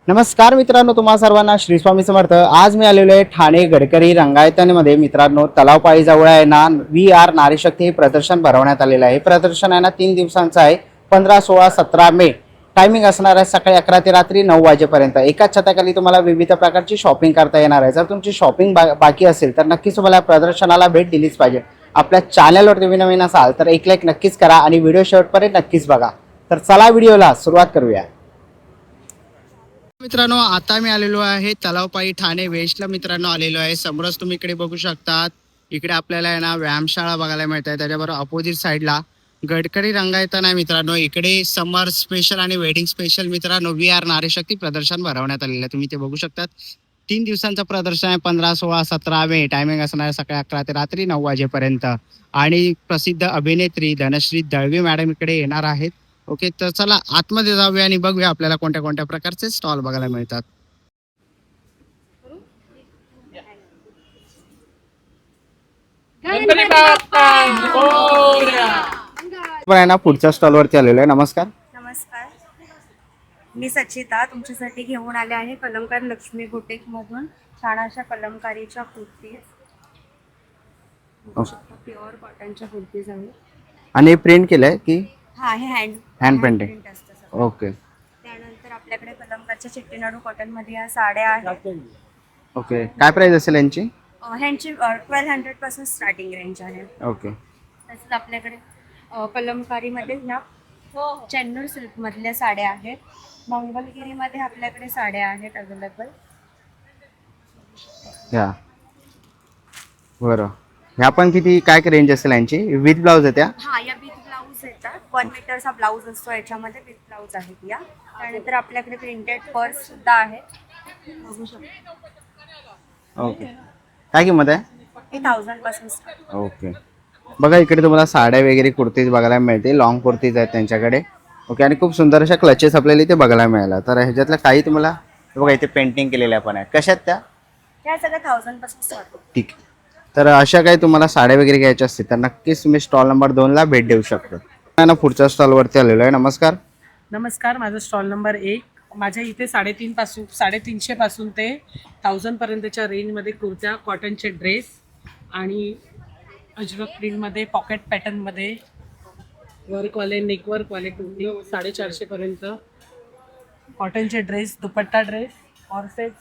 नमस्कार मित्रांनो, तुम्हा सर्वांना श्री स्वामी समर्थ। आज मी आलेलो आहे ठाणे गडकरी रंगायतमध्ये। मित्रांनो, तलावपाळी जवळ आहे ना VR नारी शक्ती हे प्रदर्शन भरवण्यात आलेलं आहे। हे प्रदर्शन आहे ना 3 दिवसांचं आहे, 15, 16, 17 मे। टायमिंग असणार आहे सकाळी 11 ते रात्री 9 वाजेपर्यंत। एकाच छताखाली तुम्हाला विविध प्रकारची शॉपिंग करता येणार आहे। जर तुमची शॉपिंग बाकी असेल तर नक्कीच तुम्हाला प्रदर्शनाला भेट दिलीच पाहिजे। आपल्या चॅनलवर तुम्ही नवीन असाल तर एक लाईक नक्कीच करा आणि व्हिडिओ शेवटपर्यंत नक्कीच बघा। तर चला व्हिडिओला सुरुवात करूया। मित्रांनो, आता मी आलेलो आहे तलावपाळी ठाणे वेस्टला मित्रांनो आलेलो आहे। समोरच तुम्ही इकडे बघू शकतात, इकडे आपल्याला आहे ना व्यायामशाळा बघायला मिळत आहे। त्याच्याबरोबर अपोजिट साईडला गडकरी रंगायतन आहे मित्रांनो। इकडे समर स्पेशल आणि वेडिंग स्पेशल मित्रांनो VR नारी शक्ती प्रदर्शन भरवण्यात आलेलं आहे। तुम्ही ते बघू शकतात। 3 दिवसांचं प्रदर्शन आहे, 15, 16, 17 मे। टायमिंग असणार आहे सकाळी 11 ते रात्री 9 वाजेपर्यंत। आणि प्रसिद्ध अभिनेत्री धनश्री दळवी मॅडम इकडे येणार आहेत। ओके, तर चला आतमध्ये जाऊया आणि बघूया आपल्याला कोणत्या कोणत्या प्रकारचे स्टॉल बघायला मिळतात। पण आहे ना पुढच्या स्टॉल वरती आलेलो आहे। नमस्कार। नमस्कार, मी सचिता तुमच्यासाठी घेऊन आले आहे कलमकार लक्ष्मी बुटीक मधून छान अशा कलमकारीच्या कुर्तीज, प्युअर कॉटनच्या कुर्तीज आहेत। आणि प्रिंट केलंय की हा, हे हँड पेंटिंग? प्रिंट असतं सगळं। ओके त्यानंतर आपल्याकडे कलमकारच्या चिट्टीनाडू कॉटन मध्ये या साड्या आहेत। ओके, काय प्राइस असेल यांची? ह्यांची 1200 पासून स्टार्टिंग रेंज आहे। ओके, तसंच आपल्याकडे कलमकारीमध्ये ह्या चेन्नूर सिल्क मधल्या साड्या आहेत। मंगलगिरीमध्ये आपल्याकडे साड्या आहेत अवेलेबल। या बरं, ह्या पण किती काय रेंज असेल यांची? विथ ब्लाउज आहे त्या? हा, या विथ ब्लाऊज येतात। 1 मीटरचा ब्लाऊज असतो याच्यामध्ये, विथ ब्लाऊज आहेत या। त्यानंतर आपल्याकडे प्रिंटेड पर्स सुद्धा आहेत, बघू शकतो। ओके, काय किंमत आहे? हे 1000 पासून start. ओके, बघा इकडे तुम्हाला साड्या वगैरे कुर्तीज बघायला मिळते। लॉंग कुर्तीज आहेत त्यांच्याकडे। ओके, आणि खूप सुंदर अशा क्लचेस आपल्याला इथे बघायला मिळाला। तर ह्याच्यातल्या काही तुम्हाला बघा इथे पेंटिंग केलेल्या पण आहेत। कशात त्या? ह्या सगळ्या 1000 पासून start. ठीक आहे। तर अशा काही तुम्हाला साड्या वगैरे घ्यायच्या असतील तर नक्कीच तुम्ही स्टॉल नंबर 2 ला भेट देऊ शकता ना। पुढच्या स्टॉल वरती आलेलो आहे। नमस्कार। नमस्कार, माझं स्टॉल नंबर 1। माझ्या इथे 350 पासून ते 1000 पर्यंतच्या रेंजमध्ये कुर्त्या, कॉटनचे ड्रेस आणि अजरक प्रिंटमध्ये, पॉकेट पॅटर्नमध्ये, वर्कवाले, नेकवर्कवाले कुर्ती 450 पर्यंत, कॉटनचे ड्रेस, दुपट्टा ड्रेस, ऑर्सेट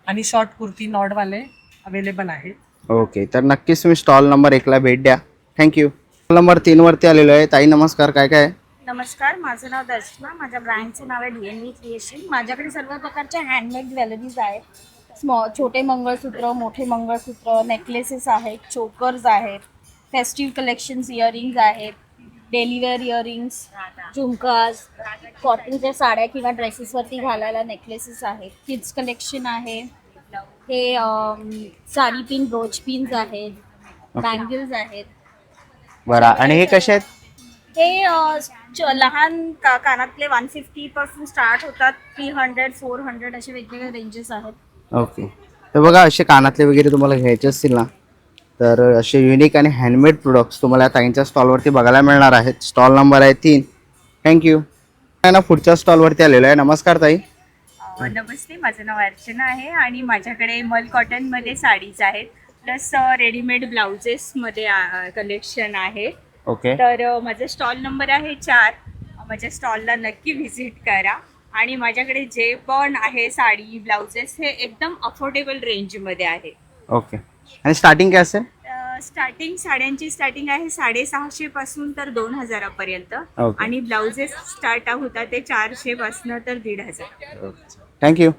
आणि शॉर्ट कुर्ती नॉडवाले अवेलेबल आहेत। ओके, तर नक्कीच तुम्ही स्टॉल नंबर 1 ला भेट द्या। थँक्यू। स्टॉल नंबर 3 वरती आलेलो आहे। ताई नमस्कार, काय काय? नमस्कार, माझं नाव दर्शना, माझ्या ब्रँडचं नाव आहे DNV क्रिएशन। माझ्याकडे सर्व प्रकारच्या हँडमेड ज्वेलरीज आहेत। छोटे मंगळसूत्र, मोठे मंगळसूत्र, नेकलेसेस आहेत, चोकर्स आहेत, फेस्टिव्ह कलेक्शन्स इयरिंग्स आहेत, डेली वेअर इयरिंग्स, झुमकाज, कॉटनच्या साड्या किंवा ड्रेसेसवरती घालायला नेकलेसेस आहेत, किड्स कलेक्शन आहे, हे साडी पिन, ब्रोच पिन्स आहेत, बँगल्स आहेत। बरं, आणि हे कसे आहेत? हे लहान कानातले 150 पासून स्टार्ट होतात, 300, 400 असे वेगवेगळे रेंजेस आहेत। ओके, तर बघा असे कानातले वगैरे तुम्हाला घ्यायचे असतील ना तर असे युनिक आणि हँडमेड प्रोडक्ट्स तुम्हाला ताईंच्या स्टॉलवरती बघायला मिळणार आहेत। स्टॉल नंबर आहे 3। थँक्यू ना। पुढच्या स्टॉलवरती आलेलो आहे। नमस्कार ताई। नमस्ते, माझं नाव अर्चना आहे आणि माझ्याकडे मल कॉटनमध्ये साडीज आहेत, प्लस रेडीमेड ब्लाउजेसमध्ये कलेक्शन आहे। ओके, तर माझा स्टॉल नंबर आहे 4। माझ्या स्टॉलला नक्की व्हिजिट करा। आणि माझ्याकडे जे पण आहे साडी, ब्लाउजेस हे एकदम अफोर्डेबल रेंजमध्ये आहे। ओके, आणि स्टार्टिंग काय असेल? स्टार्टिंग साड्यांची स्टार्टिंग आहे 650 पासून तर 2000 पर्यंत, ओके. आणि ब्लाउजेस स्टार्ट होतात ते 400 पासून तर 1500। थँक्यू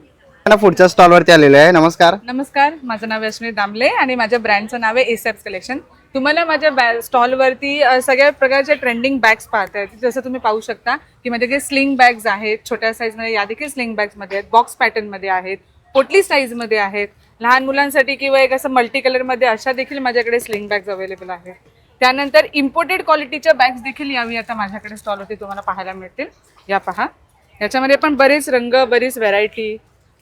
ना। पुढच्या स्टॉलवरती आलेलो आहे। नमस्कार। नमस्कार, माझं नाव यशवी दामले आणि माझ्या ब्रँडचं नाव आहे एसएप्स कलेक्शन। तुम्हाला माझ्या स्टॉलवरती सगळ्या प्रकारच्या ट्रेंडिंग बॅग्स पाहता येतील। जसं तुम्ही पाहू शकता की माझ्याकडे स्लिंग बॅग्स आहेत, छोट्या साईजमध्ये, या देखील स्लिंग बॅग्समध्ये आहेत, बॉक्स पॅटर्नमध्ये आहेत, पोटली साईजमध्ये आहेत, लहान मुलांसाठी किंवा एक असं मल्टी कलरमध्ये अशा देखील माझ्याकडे स्लिंग बॅग्स अवेलेबल आहेत। त्यानंतर इम्पोर्टेड क्वालिटीच्या बॅग्स देखील यावी आता माझ्याकडे स्टॉलवरती तुम्हाला पाहायला मिळतील। या पहा, याच्यामध्ये पण बरेच रंग, बरीच व्हरायटी,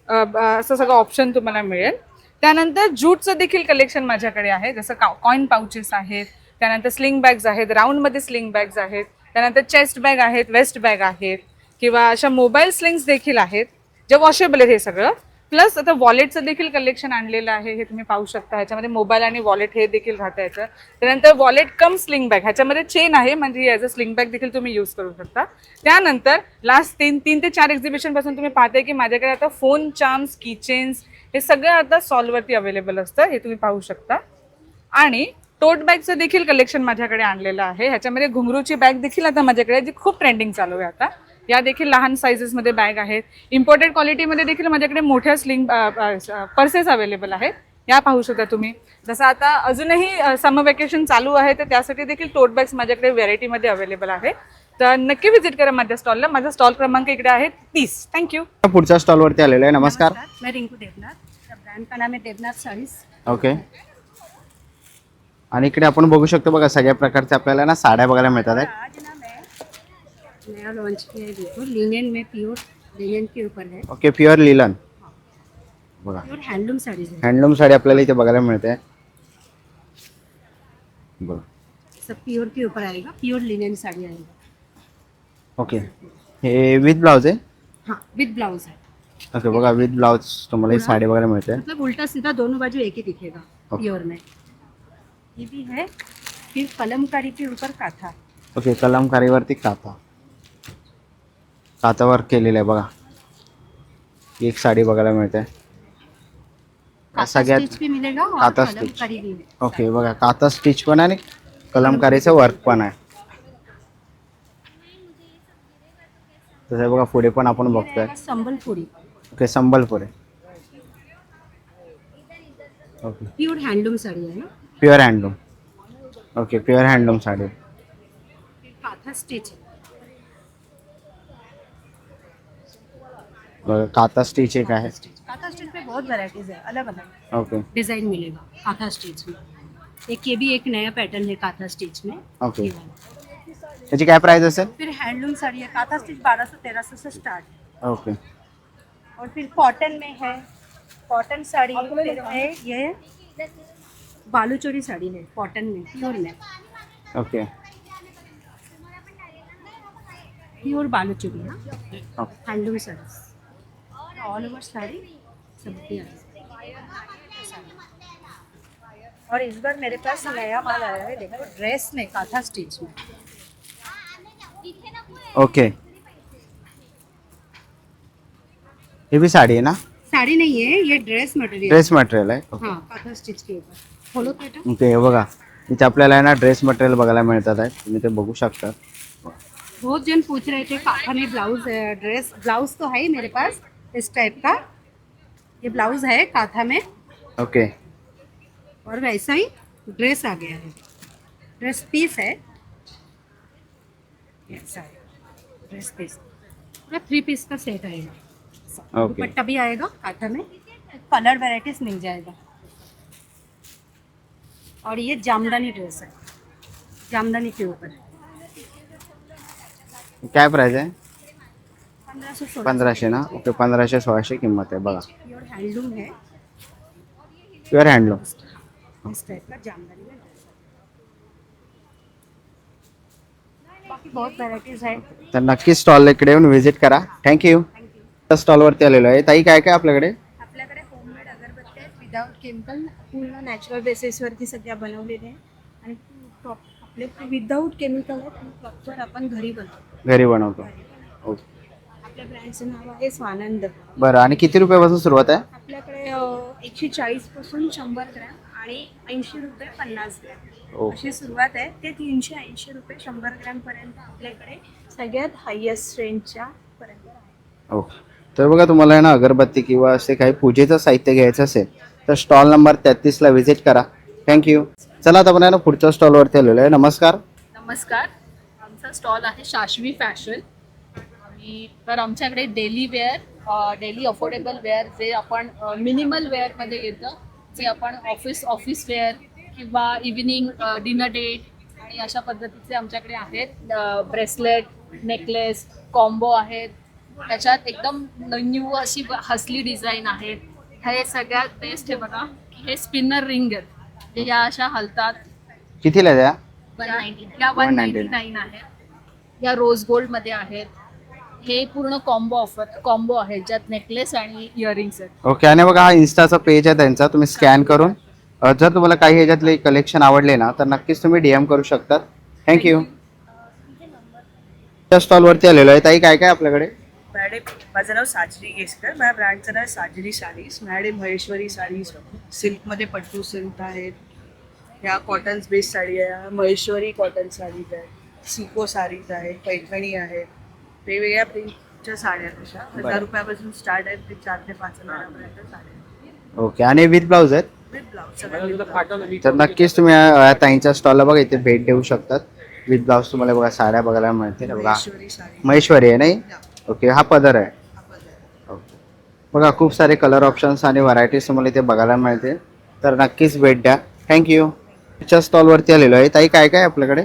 असं सगळं ऑप्शन तुम्हाला मिळेल। त्यानंतर जूटचं देखील कलेक्शन माझ्याकडे आहे, जसं कॉइन पाउचेस आहेत, त्यानंतर स्लिंग बॅग्स आहेत, राऊंडमध्ये स्लिंग बॅग्स आहेत, त्यानंतर चेस्ट बॅग आहेत, वेस्ट बॅग आहेत, किंवा अशा मोबाईल स्लिंग्स देखील आहेत। जे वॉशेबल आहे हे सगळं. प्लस आता वॉलेटचं देखील कलेक्शन आणलेलं आहे, हे तुम्ही पाहू शकता. ह्याच्यामध्ये मोबाईल आणि वॉलेट हे देखील राहतं याचं. त्यानंतर वॉलेट कम स्लिंग बॅग, ह्याच्यामध्ये चेन आहे, म्हणजे ॲज अ स्लिंग बॅग देखील तुम्ही यूज करू शकता. त्यानंतर लास्ट 3 ते 4 एक्झिबिशन पासून तुम्ही पाहताय की माझ्याकडे आता फोन चार्म्स, किचेन्स हे सगळं आता स्टॉलवरती अवेलेबल असतं, हे तुम्ही पाहू शकता. आणि टोट बॅगचं देखील कलेक्शन माझ्याकडे आणलेलं आहे. ह्याच्यामध्ये घुंगरूची बॅग देखील आता माझ्याकडे जी खूप ट्रेंडिंग चालू आहे आता. या देखील लहान सायझेसमध्ये बॅग आहेत. इम्पोर्टेड क्वालिटीमध्ये देखील माझ्याकडे मोठ्या स्लिंग पर्सेस अवेलेबल आहेत, या पाहू शकता तुम्ही. जसं आता अजूनही समर वेकेशन चालू आहे, तर त्यासाठी देखील टोट बॅग्स माझ्याकडे व्हेरायटीमध्ये अवेलेबल आहे. तर नक्की व्हिजिट करा माझ्या स्टॉलला. माझा स्टॉल क्रमांक इकडे आहे 30. थँक्यू. पुढच्या स्टॉलवरती आलेलो आहे. नमस्कार. मैं रिंकू देवनाथ, ब्रांड का नाम है देवनाथ साड़ीज। ओके. आणि इकडे आपण बघू शकतो बघा, सगळ्या प्रकारच्या आपल्याला ना साड्या बघायला मिळतात आहेत. आज ना मैं नया लॉन्च किया है, देखो लिनेन में, प्योर लिनेन के ऊपर है, ओके, प्युअर लिलन बघा, प्योर हैंडलूम साड़ीज है। हँडलूम साडी आपल्याला इथे बघायला मिळते. बघा. सब प्योर के ऊपर आएगा, प्योर लिनेन साड़ी आएगा। ओके. हे विथ ब्लाउज आहे. हाँ, विद ब्लाउज है, ओके बघा, विथ ब्लाउज तुम्हाला ही साडी बघायला मिळते. मतलब उल्टा सीधा दोनों बाजू एक ही दिखेगा ओके. प्योर में। ये भी है, फिर कलमकारी के ऊपर काथा, ओके, कलमकारीवरती काथा वर्क केलेलं आहे बघा. एक साडी बघायला मिळते. काथा सगळ्यात स्टिच भी मिलेगा और काथा स्टिच. कलमकारी भी है। ओके बघा, काथा स्टिच पण आहे आणि कलमकारीचं वर्क पण आहे. तसं बघा पुढे पण आपण बघतोय. संबलपुरी, ओके, संबलपुर आहे. ओके, प्योर हैंडलूम साड़ी है ना, pure handloom. Okay, pure handloom sari. Katha stitch है। बघा, काथा स्टिच एक आहे. काथा स्टिच में बहुत वैरायटीज है, अलग अलग ओके. डिजाइन मिलेगा काथा स्टिच में। एक ये भी एक नया पैटर्न है काथा स्टिच में। ओके. ये वाला। त्याची काय प्राइस असेल? फिर हैंडलूम साड़ी है, काथा स्टिच 1200-1300 से स्टार्ट है। ओके. और फिर कॉटन में है, कॉटन साड़ी है, ये बालूचोरी साड़ी है कॉटन में, प्योर में, ओके. प्योर बालूचोरी ना, okay. Handloom sari, all over sari सबकी है। और इस बार मेरे पास नया माल आया है, देखो ड्रेस में काथा स्टिच में। ओके. ही भी साडी आहे ना? साड़ी नहीं है, ये ड्रेस मटेरियल। ड्रेस मटेरियल आहे. ओके. हाँ, काथा स्टिच के ऊपर। खोलो बेटा। ओके, हे बघा, इथे आपल्याला आहे ना ड्रेस मटेरियल बघायला मिळतात आहे. तुम्ही ते बघू शकता. बहुत जन पूछ रहे थे काथा में ब्लाउज है, ड्रेस ब्लाउज तो है ही मेरे पास इस टाइप का, ये ब्लाउज है काथा में, ओके. और वैसा ही ड्रेस आ गया है, ड्रेस पीस है, ऐसा है ड्रेस पीस, पूरा 3 पीस का सेट आएगा। ओके. दुपट्टा भी आएगा काथा में, कलर वेराइटीज मिल जाएगा। और ये जामदानी ड्रेस है, जामदानी के ऊपर है, काय प्राइस आहे? 1500-1600। 1500 ना? ओके, 1500-1600 किंमत आहे बघा. प्योर हैंडलूम है, प्युअर हँडलूम. इस टाइप का जामदानी में ड्रेस है। बाकी बहुत वेराइटीज है। तर नक्की स्टॉल इकडे येऊन व्हिजिट करा. थँक्यू. स्टॉलवरती आलेलो आहे. ताई, काय काय आपल्याकडे? आपल्याकडे होममेड अगरबत्त्या आहेत विदाउट केमिकल, पूर्ण नॅचरल बेसिसवरती सगळ्या बनवलेल्या आहे आणि आपले विदाउट केमिकल आहेत, प्रॉपर आपण घरी बनवतो। घरी बनवतो. ओके. आपल्या ब्रँडचं नाव आहे स्वानंद। बरं, आणि किती रुपयापासून सुरुवात आहे? आपल्याकडे 140 पासून 100 ग्रॅम आणि 80 रुपये 50 ग्रॅम ओ. अशी सुरुवात आहे। ते 380 रुपये 100 ग्रॅम पर्यंत आपल्याकडे सगळ्यात हायेस्ट रेंजच्या पर्यंत आहे। ओके. तर बघा, तुम्हाला आहे ना अगरबत्ती किंवा असे काही पूजेचं साहित्य घ्यायचं असेल तर स्टॉल नंबर 33ला व्हिजिट करा. थँक्यू. चला, आता आपण आहे ना पुढच्या स्टॉलवरती आलेलो आहे. नमस्कार. नमस्कार. आमचा स्टॉल आहे शाश्वी फॅशन. आणि तर आमच्याकडे daily wear, daily affordable wear, जे आपण मिनिमल वेअरमध्ये येतं, जे आपण ऑफिस वेअर किंवा इव्हिनिंग डिनर डेट आणि अशा पद्धतीचे आमच्याकडे आहेत. ब्रेसलेट, नेकलेस, कॉम्बो आहेत. त्याच्यात एकदम न्यू अशी हसली डिझाईन आहेत. हे सगळ्यात बेस्ट आहे बघा, की हे स्पिनर रिंग आहेत, जे ह्या अशा हलतात. कितीला द्या? या 199 आहेत. या रोज गोल्ड मध्ये आहेत. हे पूर्ण कॉम्बो आहे ज्यात नेकलेस आणि इयरिंग्स आहेत. ओके. आणि बघा हा इन्स्टाचा पेज आहे त्यांचा, तुम्ही स्कॅन करून जर तुम्हाला काही ह्याच्यातले कलेक्शन आवडले ना तर नक्कीच तुम्ही DM करू शकतात. थँक्यू. त्या स्टॉलवरती आलेलो आहे. ताई काय काय आपल्याकडे? मॅडम माझं नाव साजरी केसकर, माझ्या ब्रँडचं नाव साजरी साडीज. मॅडम महेश्वरी साडीज, सिल्कमध्ये पट्टू सिल्क आहेत, ह्या कॉटन बेस्ड साडी आहे, महेश्वरी कॉटन साडीज आहेत, सिको साडीज आहेत, पैठणी आहेत, वेगवेगळ्या प्रिंटच्या साड्या आहेत. अशा 1000 रुपयापासून स्टार्ट आहेत ते 4 ते 5,000पर्यंत साड्या आहेत. ओके. आणि विथ ब्लाऊज आहेत विथ ब्लाऊज सगळं with blouse. तर नक्कीच तुम्ही या ताईंच्या स्टॉलला बघा इथे भेट देऊ शकतात. विथ ब्लाऊज तुम्हाला बघा साड्या बघायला मिळतील. बघा महेश्वरी साडी महेश्वरी आहे नाही? ओके. हा पदर आहे. आपण ओके. बघा खूप सारे कलर ऑप्शन्स आणि व्हरायटीज तुम्हाला इथे बघायला मिळते तर नक्कीच भेट द्या. थँक्यू. च्या स्टॉलवरती आलेलो आहे. ताई काय काय आपल्याकडे?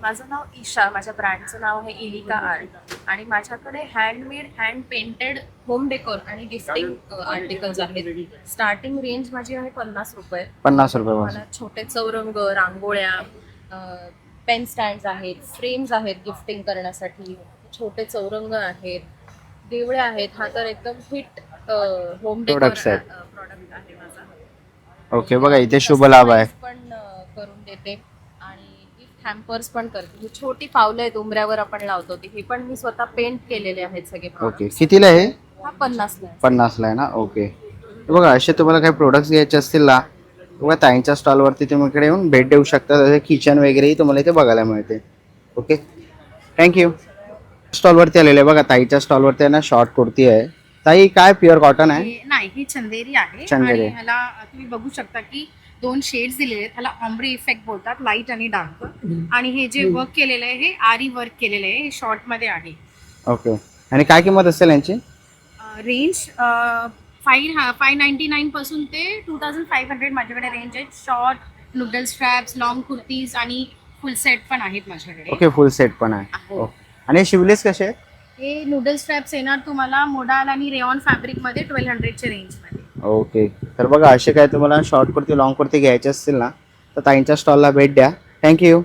माझं नाव ईशा, माझ्या ब्रँडचं नाव आहे इलिका आर्ट आणि माझ्याकडे handmade hand painted home decor आणि गिफ्टिंग आर्टिकल्स आहेत. स्टार्टिंग रेंज माझी आहे 50 रुपये. 50 रुपये मला छोटे चौरंग, रांगोळ्या, पेन स्टँड्स आहेत, फ्रेम्स आहेत गिफ्टिंग करण्यासाठी, छोटे चौरंग आहेत, देवळे आहेत. हा तर एकदम हिट होम डेकोर Products आहेत. प्रॉडक्ट आहे माझा. ओके. बघा इथे शुभ लाभ आहे. पण करून देते आणि गिफ्ट हॅम्पर्स पण करते. ही छोटी पावलं आहेत उंबऱ्यावर आपण लावतो ती, हे पण मी स्वतः पेंट केलेले आहेत सगळे ओके. products. कितीला आहे? हा 50 ला आहे. 50ला आहे ना? ओके. बघा असे तुम्हाला काही प्रोडक्ट्स घ्यायचे असतील ना बघा ताईंच्या स्टॉलवरती तुम्ही इकडे येऊन भेट देऊ शकता. जसे किचन वगैरेही तुम्हाला इथे बघायला मिळते. ओके. थँक्यू. स्टॉलवरती आलेले आहे बघा ताईच्या स्टॉलवरती आहे ना शॉर्ट कुर्ती आहे. ताई काय प्युअर कॉटन आहे? नाही, ही चंदेरी आहे चंदेरी. आणि ह्याला तुम्ही बघू शकता की 2 शेड्स दिलेले आहेत. ह्याला ऑम्ब्रे इफेक्ट बोलतात, लाईट आणि डार्क. आणि हे जे वर्क केलेलं आहे हे आरी वर्क केलेलं आहे, हे शॉर्ट मध्ये आहे. ओके. आणि काय किंमत असेल यांची? रेंज 599 पासून ते 2500 माझ्याकडे रेंज आहे. शॉर्ट, नूडल स्ट्रॅप्स, लॉंग कुर्तीज आणि फुल सेट पण आहेत माझ्याकडे. ओके. फुल सेट पण आहे. आहे. ओके. आणि शिवलेस कसे आहेत? हे नूडल स्ट्रॅप्स येणार तुम्हाला मोडाल आणि रेऑन फॅब्रिक मध्ये 1200च्या रेंज मध्ये. ओके. तर बघा असे काय तुम्हाला शॉर्ट कुर्ती लॉंग कुर्ती घ्यायचे असतील ना तर ताईंच्या स्टॉलला भेट द्या. थँक्यू.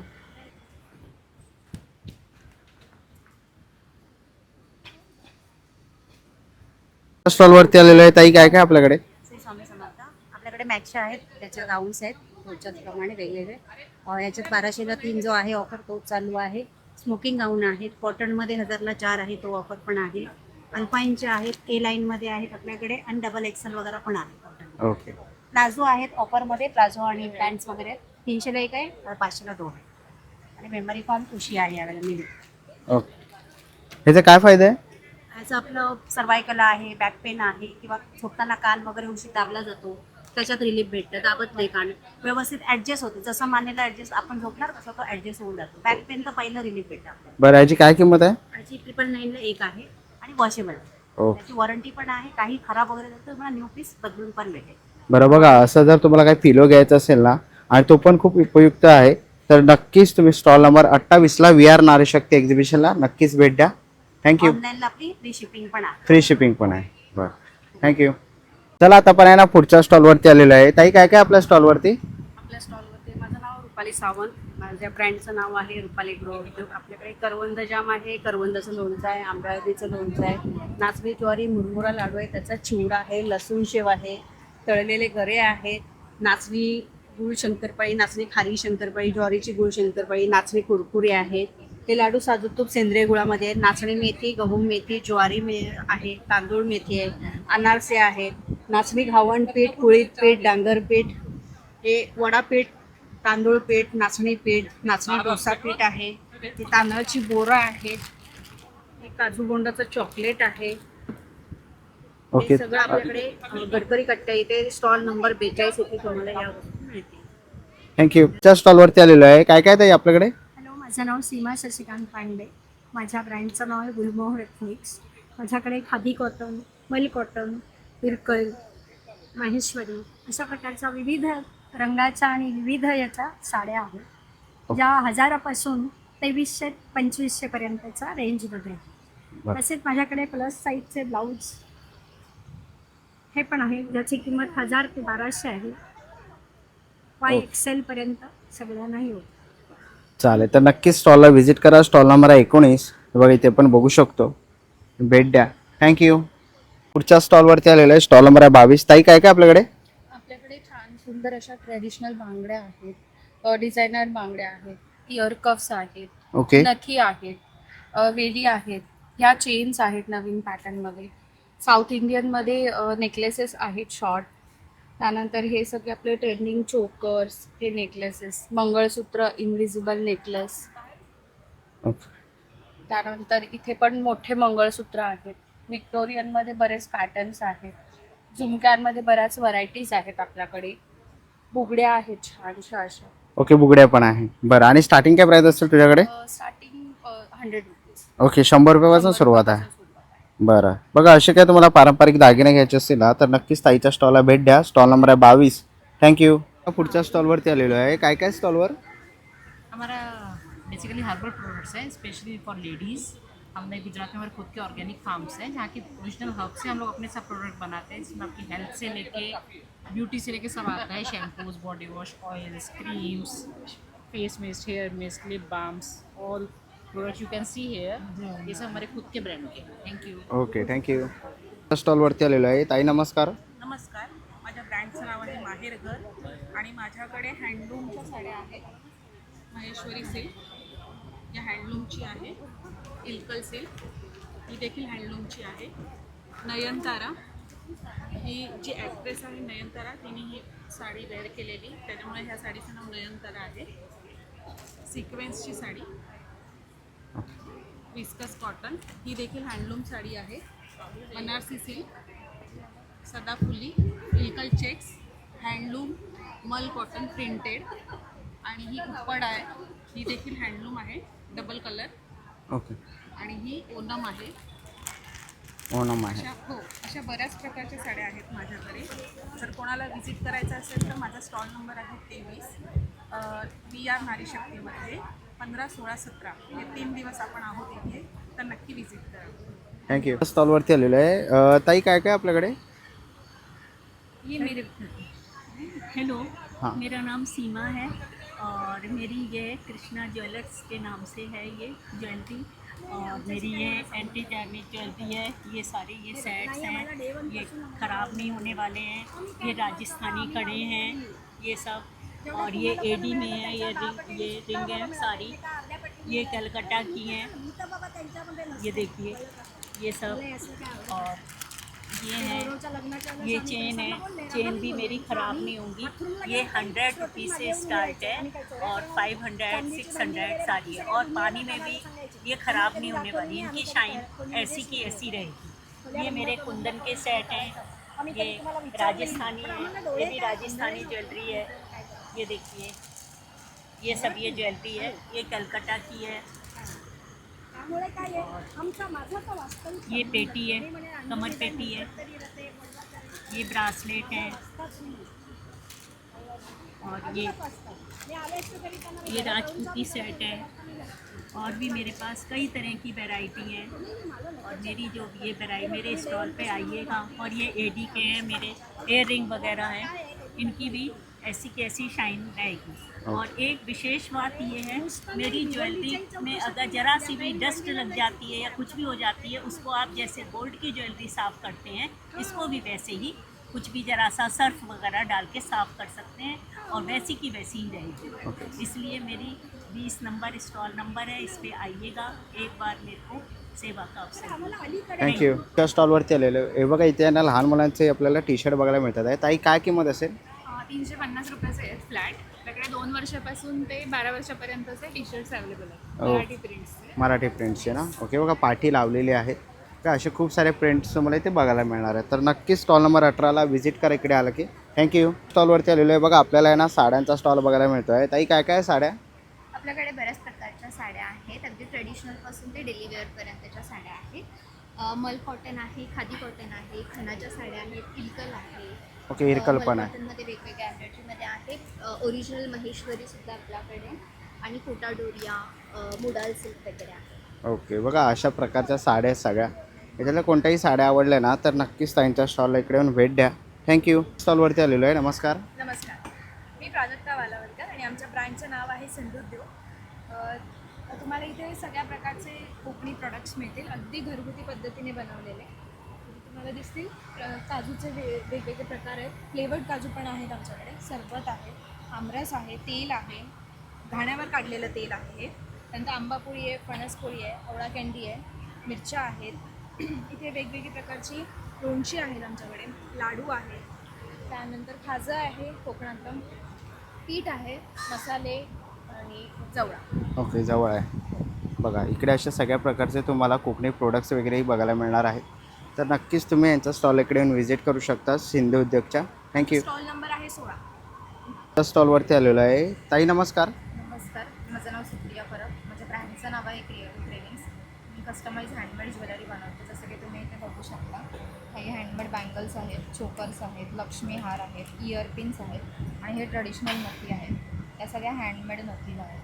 स्टॉलवरती आलेलो आहे. ताई काय काय आपल्याकडे? श्री स्वामी समर्थ. आपल्याकडे मॅचच्या आहेत, त्याच्या गाऊन्स आहेत रोजच्या प्रमाणे वेगवेगळे. याच्यात 1200ला 3 जो आहे ऑफर तो चालू आहे. स्मोकिंग गाऊन आहेत, कॉटनमध्ये 1000ला 4 आहे तो ऑफर पण आहे. अल्पाईनचे आहेत, ए लाईनमध्ये आहेत आपल्याकडे आणि डबल एक्सेल वगैरे पण आहे कॉटन. ओके. प्लाझो आहेत ऑफरमध्ये, प्लाझो आणि पॅन्ट्स वगैरे आहेत. 300ला 1 आहे, 500ला 2 आहे. आणि मेमरी फॉर्म खुशी आहे यावेळेला मिळेल. ओके. ह्याचा काय फायदा आहे? ह्याचं आपलं सर्वायकल आहे, बॅक पेन आहे किंवा झोपताना कान वगैरे उशी दाबला जातो, त्याच्यात रिलीफ भेटतं. दाबत नाही कान, व्यवस्थित ऍडजस्ट होते. जसं मानेला ऍडजस्ट आपण झोपणार तसं तो ऍडजस्ट होऊन जातो. बॅक पेन तर पहिलं रिलीफ भेटतं आपल्याला. बरं याची काय किंमत आहे? याची 999ला 1 आहे आणि वॉशेबल. ओ. त्याची वॉरंटी पण आहे. काही खराब वगैरे झालं तर मला न्यू पीस बदलून पण भेटेल. बरं बघा असं जर तुम्हाला काही पिलो घ्यायचं असेल ना आणि तो पण खूप उपयुक्त आहे तर नक्कीच तुम्ही स्टॉल नंबर 28ला VR नारी शक्ती एक्झिबिशनला नक्कीच भेट द्या. थँक्यू. ऑनलाईनला आपली फ्री शिपिंग पण आहे. फ्री शिपिंग पण आहे. बरं थँक्यू. चला आता पण आहे ना पुढच्या स्टॉलवरती आलेलो आहे. ताई काय काय आपल्या स्टॉलवरती? आपल्या स्टॉलवरती माझं नाव रुपाली सावंत. माझ्या ब्रँडचं नाव आहे रुपाली ग्रो उद्योग. आपल्याकडे करवंद जाम आहे, करवंदाचं लोणचं आहे, आंब्याचं लोणचं आहे, नाचणी ज्वारी मुरमुरा लाडू आहे, त्याचा चिवडा आहे, लसूण शेव आहे, तळलेले गरे आहेत, नाचणी गुळ शंकरपाळी, नाचणी खारी शंकरपाळी, ज्वारीची गुळ शंकरपाळी, नाचणी कुरकुरे आहेत. हे लाडू साजूक तूप सेंद्रिय गुळामध्ये आहेत. नाचणी मेथी, गहू मेथी, ज्वारी आहे, तांदूळ मेथी आहे, अनारसे आहेत, नाचणी घावण पीठ, कुळीत पीठ, डांगर पीठ, हे वडा पीठ, तांदूळ पीठ, नाचणी पीठ, नाचणी डोसा पीठ आहे, हे तांदळाची बोरं आहेत, हे काजू बोंडाचं चॉकलेट आहे. ओके. हे सगळं आपल्याकडे गडकरी कट्टा इथे स्टॉल नंबर 42 इथे तुम्हाला या वस्तू मिळतील. थँक्यू. त्या स्टॉलवरती आलेलो आहे. काय काय ताई आपल्याकडे? हॅलो, माझं नाव सीमा शशिकांत पांडे. माझ्या ब्रँडचं नाव आहे गुलमोहर एथनिक्स. माझ्याकडे खादी कॉटन, मल कॉटन, इरकल, माहेश्वरी अशा प्रकारच्या विविध रंगाच्या आणि विविध याच्या साड्या आहेत ज्या 1000पासून 2300-2500 पर्यंतच्या रेंजमध्ये. बरं. तसेच माझ्याकडे प्लस साईजचे ब्लाऊज हे पण आहे ज्याची किंमत 1000 ते 1200 आहे. YXL पर्यंत सगळ्यांनाही होतं. चालेल तर नक्कीच स्टॉलला व्हिजिट करा. स्टॉल नंबर 19 बघा इथे पण बघू शकतो. भेट द्या. थँक्यू. पुढच्या स्टॉलवरती आलेलो आहे, स्टॉल नंबर आहे 22. ताई काय काय आपल्याकडे? आपल्याकडे छान सुंदर अशा ट्रेडिशनल बांगड्या आहेत, डिझायनर बांगड्या आहेत, इयर कफ्स आहेत, ओके. नथी आहेत, वेली आहेत, ह्या चेन्स आहेत नवीन पॅटर्नमध्ये. साऊथ इंडियनमध्ये नेकलेसेस आहेत शॉर्ट. त्यानंतर हे सगळे आपले ट्रेंडिंग चोकर्स, हे नेकलेसेस, मंगळसूत्र, इनविजिबल नेकलेस. ओके. त्यानंतर इथे पण मोठे मंगळसूत्र आहेत. विक्टोरियनमध्ये बरेच पॅटर्न्स आहेत. झुमक्यांमध्ये बऱ्याच व्हरायटीज आहेत आपल्याकडे. बुगड्या आहेत छानशा अशा. ओके, बुगड्या पण आहे. बरं, आणि स्टार्टिंग काय प्राइस असेल तुझ्याकडे? Starting 100 rupees. ओके, 100 रुपयापासून सुरुवात आहे. बरं, बघा असे काय तुम्हाला पारंपरिक दागिने घ्यायचे असतील ना तर नक्कीच ताईच्या स्टॉलला भेट द्या. स्टॉल नंबर आहे 22. थँक्यू. पुढच्या स्टॉलवरती आलेलो आहे. काय काय स्टॉलवर? हमारा बेसिकली हर्बल प्रोडक्ट्स हैं, स्पेशली फॉर लेडीज़. हमने गुजरात में हमारे खुद के ऑर्गेनिक फार्म्स हैं जहाँ की ओरिजिनल हर्ब से हम लोग अपने सब प्रोडक्ट बनाते हैं. इसमें आपकी हेल्थ से लेके ब्यूटी से लेके सब आता है. Shampoos, body wash, oils, creams, face mist, hair mist, lip balms, all products you can see here. ये सब हमारे खुद के ब्रांड के. Thank you. Okay, thank you. स्टॉलवरती आलेलो आहे. ताई नमस्कार. नमस्कार. माझ्या ब्रँडचं नाव आहे माहेरघर आणि माझ्याकडे हँडलूमच्या साड्या आहेत. महेश्वरी सिल्क या हँडलूमची आहे. इल्कल सिल्क ही देखील हँडलूमची आहे. नयनतारा ही जी ॲक्ट्रेस आहे नयनतारा, तिने ही साडी वेअर केलेली, त्याच्यामुळे ह्या साडीचं नाव नयनतारा आहे. सिक्वेन्सची साडी, विस्कस कॉटन ही देखील हँडलूम साडी आहे. बनारसी सिल्क, सदाफुली, इल्कल चेक्स, हँडलूम, मल कॉटन प्रिंटेड. आणि ही उपड आहे, ही देखील हँडलूम आहे, डबल कलर. ओके. आणि ही ओनम आहे. ओनम आहे. अशा बऱ्याच प्रकारच्या साड्या आहेत माझ्याकडे. जर कोणाला व्हिजिट करायचं असेल तर माझा स्टॉल नंबर आहे 23. VR नारी शक्तीमध्ये 15, 16, 17 हे 3 दिवस आपण आहोत इथे, तर नक्की व्हिजिट करा. थँक्यू. स्टॉलवरती आलेलो आहे. ताई काय काय आपल्याकडे? ये मेरे हेलो, हाँ. मेरा नाम सीमा है और मेरी ये कृष्णा ज्वेलर्स के नाम से है ये ज्वेलरी. और मेरी ये एंटी डैमेज ज्वेलरी है. ये सारे ये सेट्स हैं, ये ख़राब नहीं होने वाले हैं. ये राजस्थानी कड़े हैं ये सब. और ये एडी में है, ये रिंग है सारी. ये कलकत्ता की हैं, ये देखिए ये सब. और ये है, ये चेन है, चेन भी मेरी ख़राब नहीं होगी. ये 100 रुपीज़ से स्टार्ट है और 500, 600 सारी है. और पानी में भी ये ख़राब नहीं होने वाली, इनकी शाइन ऐसी की ऐसी रहेगी. ये मेरे कुंदन के सेट हैं, ये राजस्थानी है, ये भी राजस्थानी ज्वेलरी है. ये देखिए ये सब ये ज्वेलरी है, ये कलकत्ता की है. ये पेटी है, कमर पेटी है. ये ब्रासलेट है. और ये राजपूती सेट है. और भी मेरे पास कई तरह की वैरायटी है. और मेरी जो ये मेरे स्टॉल पे आइएगा. और ये एडी के हैं, मेरे एयर रिंग वगैरह हैं, इनकी भी ऐसी की ऐसी शाइन रहेगी. और एक विशेष बात ये है, मेरी ज्वेलरी में अगर ज़रा सी भी डस्ट लग जाती है या कुछ भी हो जाती है, उसको आप जैसे गोल्ड की ज्वेलरी साफ़ करते हैं, इसको भी वैसे ही कुछ भी ज़रा सा सर्फ वगैरह डाल के साफ़ कर सकते हैं और वैसी की वैसी ही रहेगी. इसलिए मेरी 20 नंबर स्टॉल नंबर है, इस पर आइएगा एक बार. मेरे को सेवा का अवसर. थँक्यू. त्या स्टॉलवरती आलेलो आहे. बघा इथे ना लहान मुलांचे आपल्याला टी शर्ट बघायला मिळतात आहे. ताई काय किंमत असेल? 350 रुपयाचे आहेत फ्लॅट. आपल्याकडे 2 वर्षापासून ते 12 वर्षापर्यंतचे टी शर्ट्स अवेलेबल आहेत. हो. मराठी प्रिंट्सचे. मराठी प्रिंट्सचे ना. ओके, बघा पाठी लावलेली आहेत का असे खूप सारे प्रिंट्स तुम्हाला इथे बघायला मिळणार आहेत. तर नक्कीच स्टॉल नंबर 18ला व्हिजिट करा इकडे आलं की. थँक्यू. स्टॉलवरती आलेलो आहे. बघा आपल्याला आहे ना साड्यांचा स्टॉल बघायला मिळतो आहे. ताई काय काय साड्या? आपल्याकडे बऱ्याच प्रकारच्या साड्या आहेत. अगदी ट्रेडिशनलपासून ते डेली वेअरपर्यंतच्या साड्या आहेत. मल कॉटन आहे, खादी कॉटन आहे, खणाच्या साड्या आहेत, इल्कल आहे. ओके, इरकल पण आहे. कॉटनमध्ये वेगवेगळ्या एम्ब्रॉयडरीमध्ये आहेत. ओरिजिनल महेश्वरी सुद्धा आपल्याकडे आणि कोटा डोरिया, मुडाल सिल्क वगैरे आहे. ओके, बघा अशा प्रकारच्या साड्या आहेत सगळ्या. याच्यातल्या कोणत्याही साड्या आवडल्या ना तर नक्कीच त्यांच्या स्टॉलला इकडे येऊन भेट द्या. थँक्यू. स्टॉलवरती आलेलो आहे. नमस्कार. नमस्कार, मी प्राजक्ता वालावलकर आणि आमच्या ब्रँडचं नाव आहे सिंधुद्योग. तुम्हाला इथे सगळ्या प्रकारचे कोकणी प्रोडक्ट्स मिळतील, अगदी घरगुती पद्धतीने बनवलेले. इथे तुम्हाला दिसतील काजूचे वेगवेगळे प्रकार आहेत. फ्लेवर्ड काजू पण आहेत आमच्याकडे, सरबत आहे, आमरस आहे, तेल आहे, घाण्यावर काढलेलं तेल आहे, त्यानंतर आंबापोळी आहे, फणसपोळी आहे, आवळा कँडी आहे, मिरच्या आहेत. इथे वेगवेगळी प्रकारची लोणची आहेत आमच्याकडे, लाडू आहे, त्यानंतर खाजं आहे कोकणातलं, पीठ आहे, मसाले आणि जवळा. ओके, जवळ आहे. बघा इकडे अशा सगळ्या प्रकारचे तुम्हाला कोकणी प्रोडक्ट्स वगैरेही बघायला मिळणार आहेत. तर नक्कीच तुम्ही यांचा स्टॉल इकडे येऊन व्हिजिट करू शकता सिंधू उद्योगच्या. थँक्यू. स्टॉल नंबर आहे 16. त्या स्टॉलवरती आलेलो आहे. ताई नमस्कार. नमस्कार, माझं नाव सुप्रिया परब. माझ्या ब्रँडचं नाव आहे क्रिएटिव्ह क्रेविंग्स. मी कस्टमाइज हँडमेड ज्वेलरी बनवते, जसं की तुम्ही इथे बघू शकता. काही हँडमेड बँगल्स आहेत, चोकर्स आहेत, लक्ष्मी हार आहेत, इयरपिन्स आहेत आणि हे ट्रेडिशनल नथी आहेत. या सगळ्या हँडमेड नथीज आहेत.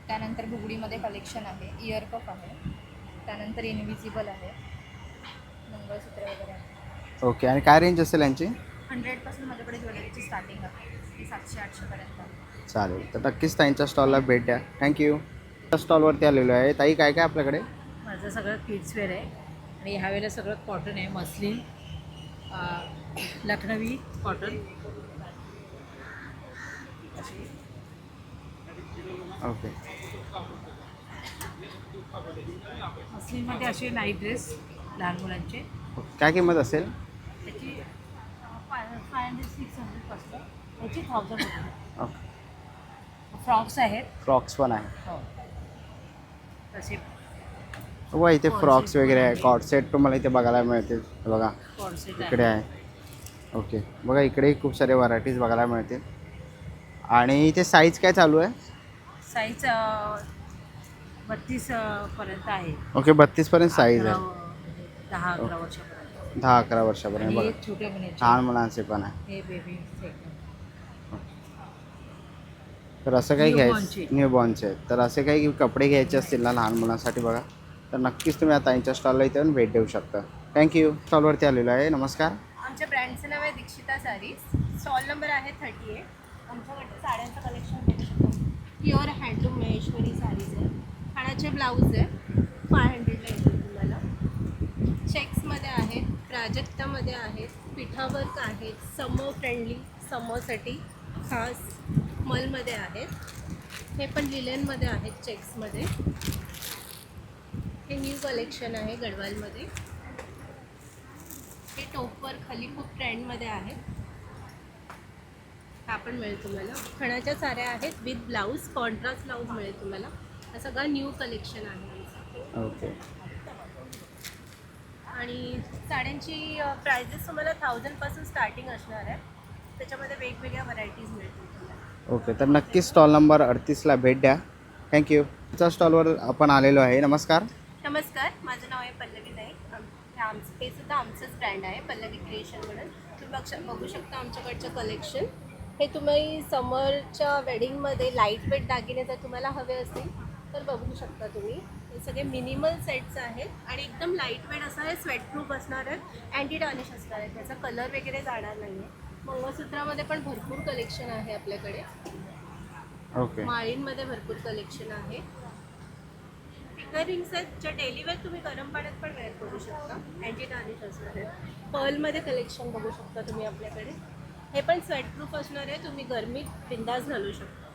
त्यानंतर बुगडीमध्ये कलेक्शन आहे, इयर कप आहे, त्यानंतर इनविजिबल आहे, मंगळसूत्र वगैरे आहे. ओके, आणि काय रेंज असेल यांची? 100% माझ्याकडे ज्वेलरीची स्टार्टिंग आहे, ती 700-800पर्यंत. चालेल, तर नक्कीच ताईंच्या स्टॉलला भेट द्या. थँक्यू. त्या स्टॉलवरती आलेलो आहे. ताई काय काय आपल्याकडे? माझं सगळं किड्सवेअर आहे आणि ह्यावेळेला सगळं कॉटन आहे, मस्लिन, लखनवी कॉटन. ओके. मस्लिनमध्ये असे नाईट ड्रेस लहान मुलांचे, काय किंमत असेल? त्याची 500-600 याची 1000 रुपये. ओके. फ्रॉक्स आहेत. फ्रॉक्स पण आहे. हो, तसे व इथे फ्रॉक्स वगैरे आहे. कॉट सेट तुम्हाला इथे बघायला मिळतील. बघा कॉर्सेट इकडे आहे. ओके, बघा इकडेही खूप सारे व्हरायटीज बघायला मिळतील. आणि इथे साईज काय चालू आहे? साईज 32 पर्यंत आहे. ओके, 32पर्यंत साईज आहे. 10-11 वर्षापर्यंत. 10-11 वर्षापर्यंत. आणि बघा एक छोट्या मुलाचे, लहान मुलांचे पण आहे. हे बेबी तर असं काही Newbornचे. घ्यायचं न्यूबॉर्नचे, तर असे काही कपडे घ्यायचे असतील ना लहान मुलांसाठी बघा, तर नक्कीच तुम्ही आता यांच्या स्टॉलला इथे येऊन भेट देऊ शकता. थँक्यू. स्टॉलवरती आलेलो आहे. नमस्कार. आमच्या ब्रँडचं नाव आहे दीक्षिता सारीज. स्टॉल नंबर आहे 38. आमच्याकडे साड्यांचं कलेक्शन बघू शकतो. प्युअर हँडलूम महेश्वरी साडीज आहे, खाण्याचे ब्लाऊज आहे, 500ला येतील तुम्हाला. चेक्समध्ये आहेत, प्राजक्तामध्ये आहेत, पिठावर्क आहेत, समर फ्रेंडली, समरसाठी खास मलमध्ये आहेत. हे पण लिलेनमध्ये आहेत, चेक्समध्ये. हे न्यू कलेक्शन आहे गडवालमध्ये. हे टोपवर खाली खूप ट्रेंडमध्ये आहे. हा पण मिळेल तुम्हाला. खणाच्या साड्या आहेत विथ ब्लाऊज, कॉन्ट्रास्ट ब्लाऊज मिळेल तुम्हाला. हा सगळा न्यू कलेक्शन आहे. ओके. आणि साड्यांची प्राइजेस तुम्हाला 1000पासून स्टार्टिंग असणार आहे. त्याच्यामध्ये वेगवेगळ्या व्हरायटीज मिळतील तुम्हाला. ओके, तर नक्कीच स्टॉल नंबर 38ला भेट द्या. थँक्यू. त्या स्टॉलवर आपण आलेलो आहे. नमस्कार. नमस्कार, माझं नाव आहे पल्लवी नाईक. हे सुद्धा आमचंच ब्रँड आहे, पल्लवी क्रिएशन म्हणून. तुम्ही बघू शकता आमच्याकडचं कलेक्शन. हे तुम्ही समरच्या वेडिंगमध्ये लाईट वेट दागिने जर तुम्हाला हवे असतील तर बघू शकता तुम्ही. हे सगळे मिनिमल सेट्स आहेत आणि एकदम लाईट वेट असं आहे, स्वेटप्रूफ असणार आहेत, अँटी डॉनिश असणार आहे, त्याचा कलर वगैरे जाणार नाही आहे. मंगळसूत्रामध्ये पण भरपूर कलेक्शन आहे आपल्याकडे. ओके. माळींमध्ये भरपूर कलेक्शन आहे. फिंगर रिंग्स आहेत ज्या डेली वेअर तुम्ही गरम पाण्यात पण वेअर करू शकता, अँटी डॉनिश असणार आहे. पर्लमध्ये कलेक्शन बघू शकता तुम्ही आपल्याकडे. हे पण स्वेटप्रूफ असणार आहे, तुम्ही गरमीत बिंदास घालू शकता.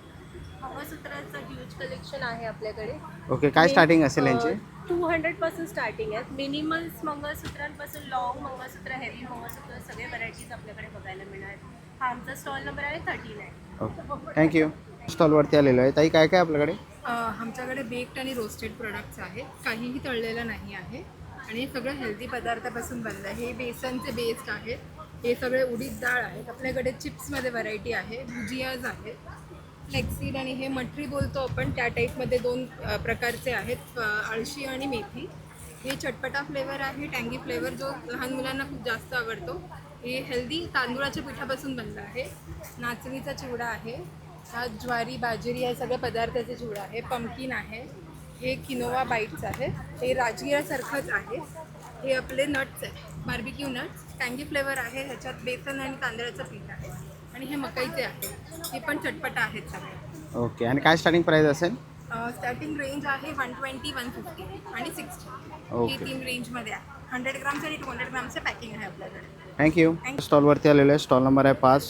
मंगळसूत्राचं ह्यूज कलेक्शन आहे आपल्याकडे. ओके, काय स्टार्टिंग असेल यांची? 200पासून स्टार्टिंग आहेत. मिनिमल्स मंगळसूत्रांपासून लॉंग मंगळसूत्र, हेवी मंगळसूत्र सगळे व्हरायटीज आपल्याकडे बघायला मिळणार. हा आमचा स्टॉल नंबर आहे 39. Okay, thank you. स्टॉलवरती आलेलो आहे. ताई काय काय आपल्याकडे? आमच्याकडे बेक्ड आणि रोस्टेड प्रोडक्ट्स आहेत, काहीही तळलेलं नाही आहे आणि हे सगळं हेल्दी पदार्थापासून बनलं आहे. हे बेसनचे बेस्ड आहेत, हे सगळे उडीद डाळ आहेत. आपल्याकडे चिप्समध्ये व्हरायटी आहे, भुजियाज आहेत, फ्लेक्सीड आणि हे मटरी बोलतो आपण त्या टाईपमध्ये 2 प्रकारचे आहेत, अळशी आणि मेथी. हे चटपटा फ्लेवर आहे, टँगी फ्लेवर जो लहान मुलांना खूप जास्त आवडतो. हे हेल्दी तांदूळाच्या पिठापासून बनलं आहे. नाचणीचा चिवडा आहे, हा ज्वारी बाजरी या सगळ्या पदार्थाचे चिवडा आहे. पंपकिन आहे, हे किनोवा बाईट्स आहे, हे राजगिरासारखंच आहे. हे आपले नट्स आहेत, बार्बिक्यू नट्स, टँगी फ्लेवर आहे, ह्याच्यात बेसन आणि तांदळाचं पीठ आहे. आणि हे मकाईचे आहे, हे पण चटपटा आहेत सगळे. ओके, आणि काय स्टार्टिंग प्राईस असेल? स्टार्टिंग रेंज आहे 120, 150 आणि 60. ही ओके 3 रेंजमध्ये आहे. 100 ग्रामचं आणि 200 ग्रामचं पॅकिंग आहे आपल्याकडे. थँक्यू. स्टॉलवरती आलेलो आहे. स्टॉल नंबर आहे 5.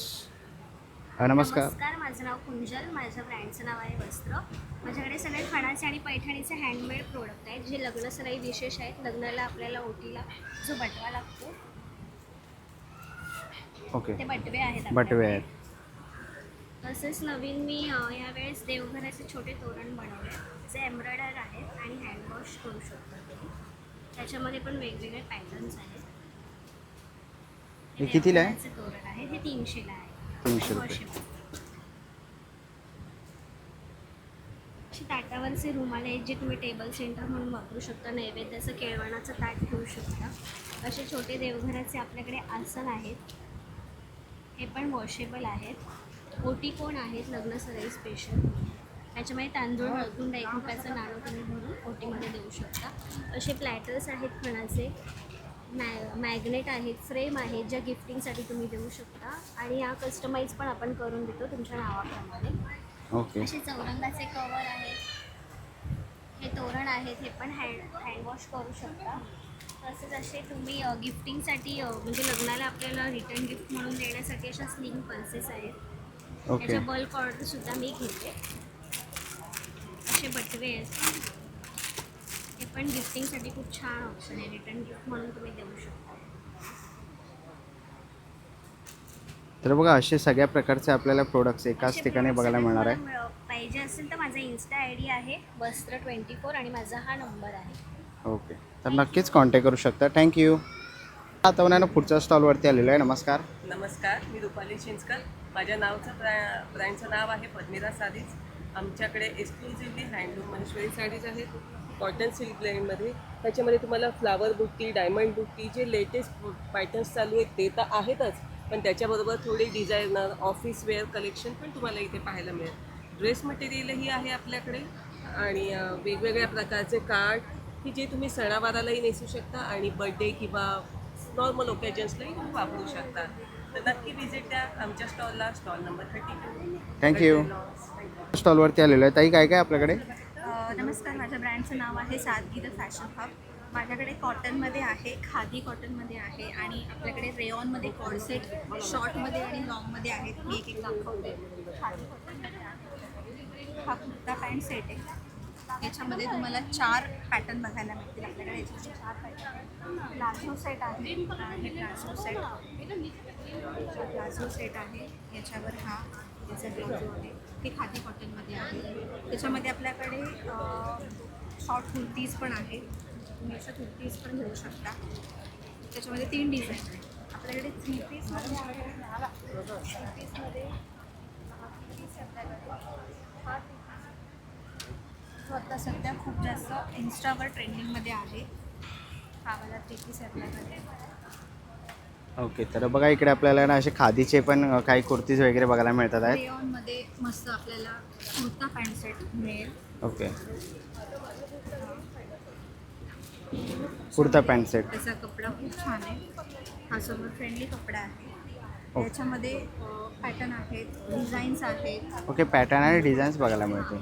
नमस्कार. नमस्कार, माझं नाव कुंजल. माझ्या ब्रँडचं नाव आहे वस्त्र. माझ्याकडे सगळे खणाचे आणि पैठणीचे हँडमेड प्रोडक्ट आहेत जे लग्नसराई विशेष आहेत. लग्नाला आपल्याला ओटीला जो बटवा लागतो ओके ते बटवे आहेत बटवे आपल्याकडे. आहेत. तसेच नवीन मी यावेळेस देवघराचे छोटे तोरण बनवले जे एम्ब्रॉयडर आहेत आणि हँडवॉश करू शकतो तुम्ही. त्याच्यामध्ये पण वेगवेगळे पॅटर्न्स आहेत. हे कितीला आहे? देवघराचे तोरण आहे, हे 300ला आहे. 300 रुपये. वॉशेबल. अशी ताटावरचे रुमाल आहेत जे तुम्ही टेबल सेंटर म्हणून वापरू शकता. नैवेद्याचं केळवणाचं ताट ठेवू शकता. असे छोटे देवघराचे आपल्याकडे आसन आहेत, हे पण वॉशेबल आहेत. ओटी कोण आहेत लग्नसराई स्पेशल. त्याच्यामध्ये तांदूळ हळकुंड 1 रुपयाचं नाणं तुम्ही भरून ओटीमध्ये देऊ शकता. असे प्लॅटर्स आहेत खणाचे, मॅग्नेट आहेत, फ्रेम आहेत ज्या गिफ्टिंगसाठी तुम्ही देऊ शकता. आणि या कस्टमाइज पण आपण करून देतो तुमच्या नावाप्रमाणे. ओके असे चौरंगाचे कवर आहेत, हे तोरण आहेत, हे पण हँडवॉश करू शकता. तसेच असे तुम्ही गिफ्टिंगसाठी म्हणजे लग्नाला आपल्याला रिटर्न गिफ्ट म्हणून देण्यासाठी अशा स्लिंग पल्सेस आहेत. ओके त्याच्या बल्क ऑर्डरसुद्धा मी घेते. असे बटवे आहेत, हे पण गिफ्टिंगसाठी खूप छान ऑप्शन आहे. रिटर्न गिफ्ट म्हणून तुम्ही देऊ शकता. तर बघा असे सगळ्या प्रकारचे आपल्याला प्रोडक्ट्स एकाच असे ठिकाणी products बघायला जर मिळणार आहे. तुम्हाला पाहिजे असेल तर माझा इन्स्टा ID आहे वस्त्र24 आणि माझा हा नंबर आहे. ओके तर नक्कीच कॉन्टॅक्ट करू शकता. थँक्यू. आता उन्हानं पुढच्या स्टॉलवरती आलेलो आहे. नमस्कार. नमस्कार, मी रुपाली चिंचकर. माझ्या ब्रँडचं नाव आहे पद्मिरा साडीज. आमच्याकडे एक्सक्लुझिव्हली हँडलूम महेश्वरी साडीज आहेत कॉटन सिल्क ब्लेंडमध्ये. त्याच्यामध्ये तुम्हाला फ्लावर बुट्टी, डायमंड बुट्टी, जे लेटेस्ट पॅटर्न्स चालू आहेत ते तर आहेतच, पण त्याच्याबरोबर थोडी डिझायनर ऑफिस वेअर कलेक्शन पण तुम्हाला इथे पाहायला मिळेल. ड्रेस मटेरियलही आहे आपल्याकडे आणि वेगवेगळ्या प्रकारचे कार्ड की जे तुम्ही सणावारालाही नेसू शकता आणि बर्थडे किंवा नॉर्मल ओकेजन्सलाही तुम्ही वापरू शकता. तर नक्की व्हिजिट द्या आमच्या स्टॉलला. Stall number 32. थँक्यू. स्टॉलवरती आलेलो आहे. ताई काय काय आपल्याकडे? नमस्कार, माझ्या ब्रँडचं नाव आहे सादगी द फॅशन हब. माझ्याकडे कॉटनमध्ये आहे, खादी कॉटनमध्ये आहे आणि आपल्याकडे रेयॉनमध्ये कॉर्सेट शॉर्टमध्ये आणि लॉंगमध्ये आहेत. मी एक दाखवते. खादी कॉटनमध्ये आहे, हा कुर्ता पॅन्ट सेट आहे. याच्यामध्ये तुम्हाला 4 पॅटर्न बघायला मिळतील. आपल्याकडे याच्यामध्ये 4 पॅटर्न आहेत. प्लाझो सेट आहे, हे प्लाझो सेट, प्लाझो सेट आहे. याच्यावर हा याचा प्लाझो आहे, हे खादी कॉटनमध्ये आहे. त्याच्यामध्ये आपल्याकडे शॉर्ट कुर्तीज पण आहेत. तुम्ही अशा कुर्तीज पण घेऊ शकता. त्याच्यामध्ये 3 डिझाईन आहेत. आपल्याकडे 3 पीसमध्ये आहे. 3 पीसमध्ये हा 3 पीस आपल्याकडे हा 3 पीस जो आता सध्या खूप जास्त इन्स्टावर ट्रेंडिंगमध्ये आहे. हा वाला 3 पीस आपल्याकडे. ओके तर बघा इकडे आपल्याला ना असे खादीचे पण काही कुर्तीज वगैरे बघायला मिळतात आहेत. रेयॉनमध्ये मस्त आपल्याला कुर्ता पॅन्ट सेट मिळेल. Okay kurta pant set. त्याचा कपडा खूप छान आहे. हा समोर फ्रेंडली कपडा आहे. याच्यामध्ये पॅटर्न आहेत, डिझाईन्स आहेत. ओके पॅटर्न आणि डिझाईन्स बघायला मिळते.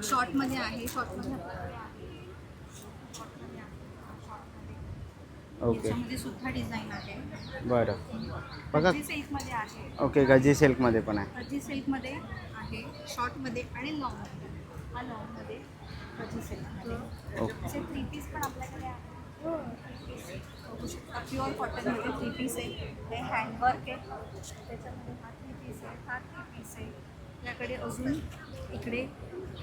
शॉर्टमध्ये आहे, शॉर्टमध्ये ओके याच्यामध्ये सुद्धा डिझाईन आहे. बरं बघा. गजी सिल्कमध्ये आहे. ओके गजी सिल्कमध्ये पण आहे. गजी सिल्कमध्ये आहे, शॉर्टमध्ये आणि लॉंगमध्ये. हा लॉंगमध्ये गजी सिल्कमध्ये. ओके असे 3 पीस पण आपल्याकडे आहे. बघू शकता प्युअर कॉटनमध्ये 3 पीस आहे. हे हँडवर्क आहे. त्याच्यामध्ये हा 3 पीस आहे, हा 3 पीस आहे. आपल्याकडे अजून इकडे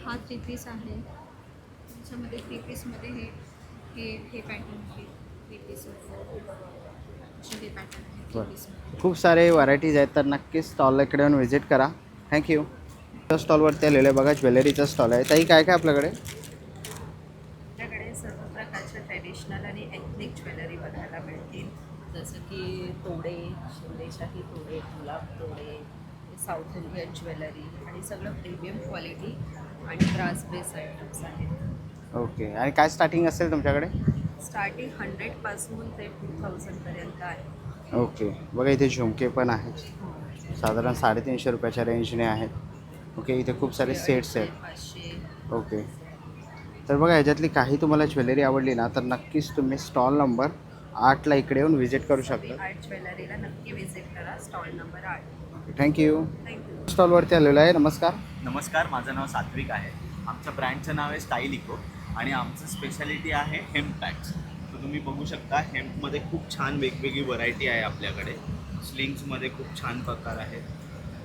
हा 3 पीस आहे. त्याच्यामध्ये 3 पीसमध्ये हे पॅटर्न आहे. 3 पीस हे पॅटर्न आहे 3 पीसमध्ये. खूप सारे व्हरायटीज आहेत तर नक्कीच स्टॉलला इकडे येऊन व्हिजिट करा. थँक्यू. स्टॉलवरती आलेलं आहे बघा ज्वेलरीचा स्टॉल आहे. ताई काय काय आपल्याकडे? आपल्याकडे सर्व प्रकारच्या ट्रेडिशनल आणि एथनिक ज्वेलरी बघायला मिळतील. जसं की तोडे, शिंदेशाही तोडे, गुलाब तोडे, साऊथ इंडियन ज्वेलरी आणि सगळं प्रीमियम क्वालिटी आणि ब्रास बेस आयटम्स आहेत. ओके आणि काय स्टार्टिंग असेल तुमच्याकडे? स्टार्टिंग 100पासून ते 2000पर्यंत आहे. ओके बघा इथे झुमके पण आहेत. साधारण 350 रुपयाच्या रेंजने आहेत. ओके इथे खूप सारे सेट्स आहेत. 500 ओके, तर बघा ह्याच्यातली काही तुम्हाला ज्वेलरी आवडली ना तर नक्कीच तुम्ही स्टॉल नंबर 8ला इकडे येऊन व्हिजिट करू शकता. आर्ट ज्वेलरीला नक्की विजिट करा, स्टॉल नंबर 8. थँक्यू. थँक्यू. स्टॉलवरती आलेलो आहे. नमस्कार. नमस्कार, माझं नाव सात्विक आहे. आमच्या ब्रँडचं नाव आहे स्टाईल इको आणि आमचं स्पेशालिटी आहे हेम्प पॅक्स. तर तुम्ही बघू शकता हेम्पमध्ये खूप छान वेगवेगळी व्हरायटी आहे आपल्याकडे. स्लिंग्समध्ये खूप छान प्रकार आहेत.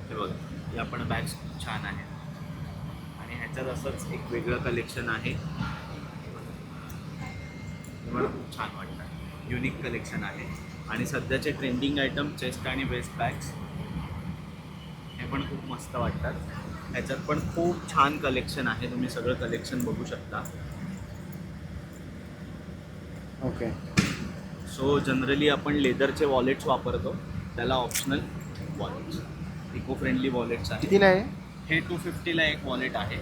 हे बघा, या पण बॅग्स खूप छान आहेत आणि ह्याच्यात असंच एक वेगळं कलेक्शन आहे. मला खूप छान वाटतं, युनिक कलेक्शन आहे. आणि सध्याचे ट्रेंडिंग आयटम चेस्ट आणि वेस्ट बॅग्स हे पण खूप मस्त वाटतात. ह्याच्यात पण खूप छान कलेक्शन आहे, तुम्ही सगळं कलेक्शन बघू शकता. ओके. सो जनरली आपण लेदरचे वॉलेट्स वापरतो, त्याला optional wallets, eco friendly wallets आहे. कितीला आहे हे 250ला एक वॉलेट आहे.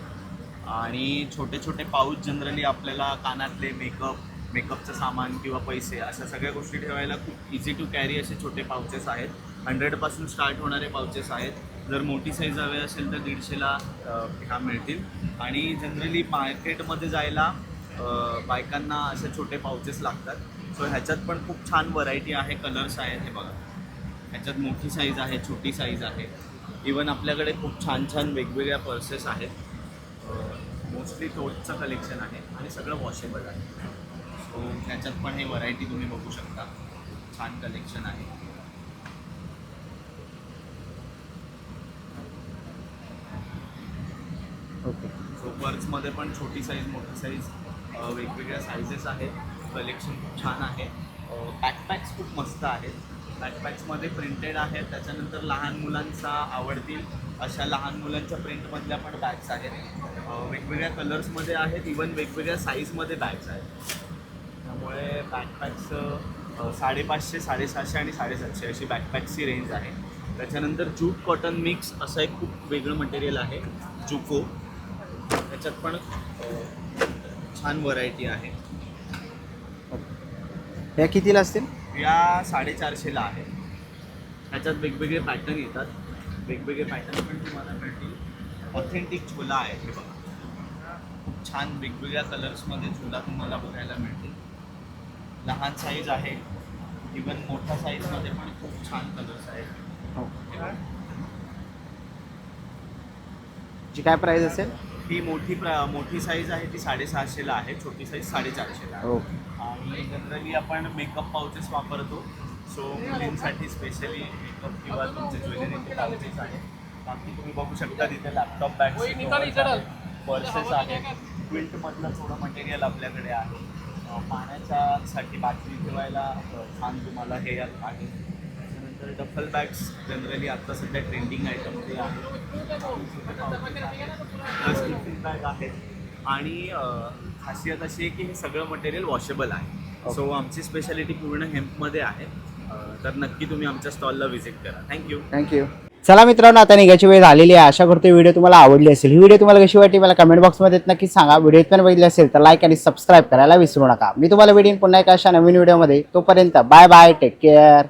आणि छोटे छोटे पाऊच जनरली आपल्याला कानातले मेकअपचं सामान किंवा पैसे अशा सगळ्या गोष्टी ठेवायला खूप इझी टू कॅरी असे छोटे पाउचेस आहेत. 100पासून स्टार्ट होणारे पाउचेस आहेत. जर मोठी साईज हवी असेल तर 150ला ह्या मिळतील. आणि जनरली मार्केटमध्ये जायला बायकांना असे छोटे पाउचेस लागतात. सो ह्याच्यात पण खूप छान व्हरायटी आहे, कलर्स आहेत. हे बघा, ह्याच्यात मोठी साईज आहे, छोटी साईज आहे. इवन आपल्याकडे खूप छान छान वेगवेगळ्या पर्सेस आहेत. मोस्टली टोटचं कलेक्शन आहे आणि सगळं वॉशेबल आहे. सो ह्याच्यात पण हे व्हरायटी तुम्ही बघू शकता, छान कलेक्शन आहे. ओके. सो पर्समध्ये पण छोटी साईज, मोठी साईज, वेगवेगळ्या साईजेस आहेत. कलेक्शन खूप छान आहे. बॅकपॅक्स खूप मस्त आहेत. बॅकपॅक्समध्ये प्रिंटेड आहेत. त्याच्यानंतर लहान मुलांचा आवडतील अशा लहान मुलांच्या प्रिंटमधल्या पण बॅग्स आहेत. वेगवेगळ्या कलर्समध्ये आहेत. इवन वेगवेगळ्या साईजमध्ये बॅग्स आहेत. त्यामुळे बॅकपॅक्स 550, 750 आणि 750 अशी बॅकपॅक्सची रेंज आहे. त्याच्यानंतर जूट कॉटन मिक्स असं एक खूप वेगळं मटेरियल आहे, जुको. त्याच्यात पण छान व्हरायटी आहे. या कितीला असतील? या 450ला आहे. ह्याच्यात वेगवेगळे पॅटर्न येतात. वेगवेगळे पॅटर्न पण तुम्हाला मिळतील. ऑथेंटिक झोला आहे. हे बघा, खूप छान वेगवेगळ्या कलर्समध्ये झोला तुम्हाला बघायला मिळतील. लहान साईज आहे, इवन मोठ्या साईजमध्ये पण खूप छान कलर्स आहेत. जी काय प्राईस असेल? ही मोठी साईज आहे ती 650ला आहे, छोटी साईज 450ला आहे. ओके. आणि जनरली आपण मेकअप पाउचेस वापरतो. सो मुलींसाठी स्पेशली मेकअप किंवा तुमचे ज्वेलरीचे पाउचेस आहेत. बाकी तुम्ही बघू शकता तिथे लॅपटॉप बॅग्स, पर्सेस आहेत. क्विल्टमधलं थोडं मटेरियल आपल्याकडे आहे. पाण्याच्यासाठी बाटली ठेवायला छान तुम्हाला हे आहे. त्याच्यानंतर डफल बॅग्स जनरली आता सध्या ट्रेंडिंग आयटम ते आहे. प्लस टिफिन बॅग आहेत. आणि खासियत अशी आहे की हे सगळं मटेरियल वॉशेबल आहे. सो आमची स्पेशालिटी पूर्ण हेम्पमध्ये आहे. तर नक्की तुम्ही आमच्या स्टॉलला व्हिजिट करा. थँक्यू. चला मित्रांनो, आता निघायची वेळ झालेली आहे. आशा करतो व्हिडिओ तुम्हाला आवडली असेल. ही व्हिडिओ तुम्हाला कशी वाटली मला कमेंट बॉक्समध्ये नक्की सांगा. व्हिडिओ पण बघितली असेल तर लाईक आणि सबस्क्राईब करायला विसरू नका. मी तुम्हाला व्हिडिओ पुन्हा एका अशा नवीन व्हिडिओमध्ये. तोपर्यंत बाय बाय, टेक केअर.